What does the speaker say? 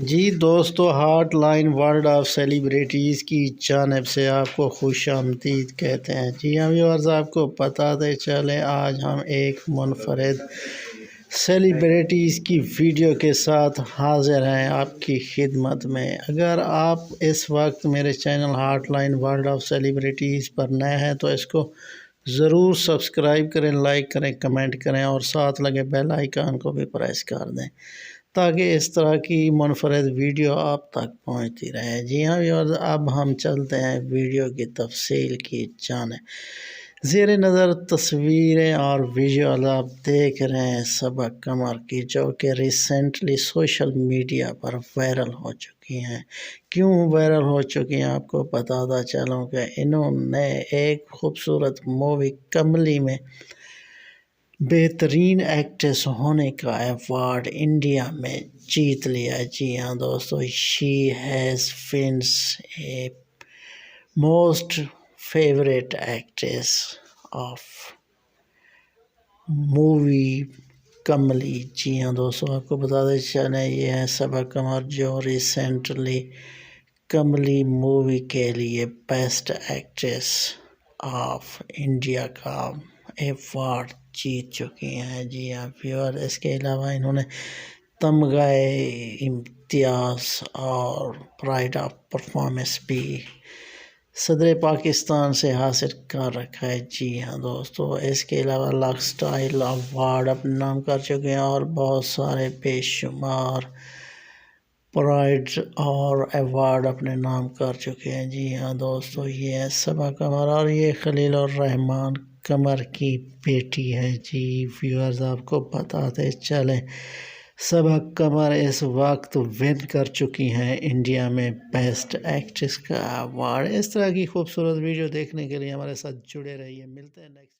جی دوستو، hot line world of celebrities کی جانب سے آپ کو خوش آمدید کہتے ہیں۔ جی ہاں ویورز، آپ کو بتاتے چلیں آج ہم ایک منفرد سیلیبریٹیز کی ویڈیو کے ساتھ حاضر ہیں آپ کی خدمت میں۔ اگر آپ اس وقت میرے channel hot line world of celebrities پر نئے ہیں تو اس کو ضرور سبسکرائب کریں، لائک کریں، کمنٹ کریں اور ساتھ لگے بیل آئیکن کو بھی پریس کر دیں تاکہ اس طرح کی منفرد ویڈیو آپ تک پہنچتی رہے۔ جی ہاں ویورز، اب ہم چلتے ہیں ویڈیو کی تفصیل کی جانب۔ زیر نظر تصویریں اور ویڈیوز آپ دیکھ رہے ہیں صبا قمر کی، جو کہ ریسنٹلی سوشل میڈیا پر وائرل ہو چکی ہیں۔ کیوں وائرل ہو چکی ہیں آپ کو بتاتا چلوں کہ انہوں نے ایک خوبصورت مووی کملی میں بہترین ایکٹریس ہونے کا ایوارڈ انڈیا میں جیت لیا۔ جی ہاں دوستو، she has once a most favourite actress of movie Kamli. جی ہاں دوستو، آپ کو بتاتے چلیں یہ ہے صبا قمر، جو ریسنٹلی کملی مووی کے لیے بیسٹ ایکٹریس آف انڈیا کا ایوارڈ جیت چکی ہیں۔ جی ہاں ویور، اس کے علاوہ انہوں نے تمغہ امتیاز اور پرائڈ آف پرفارمنس بھی صدر پاکستان سے حاصل کر رکھا ہے۔ جی ہاں دوستو، اس کے علاوہ لاکھ سٹائل ایوارڈ اپنے نام کر چکے ہیں اور بہت سارے بے شمار پرائڈ اور ایوارڈ اپنے نام کر چکے ہیں۔ جی ہاں دوستو، یہ ہے صبا قمر اور یہ خلیل الرحمن قمر کی بیٹی ہے۔ جی ویورز، آپ کو بتاتے چلیں صبا قمر اس وقت ون کر چکی ہیں انڈیا میں بیسٹ ایکٹریس کا ایوارڈ۔ اس طرح کی خوبصورت ویڈیو دیکھنے کے لیے ہمارے ساتھ جڑے رہیے، ملتے ہیں نیکسٹ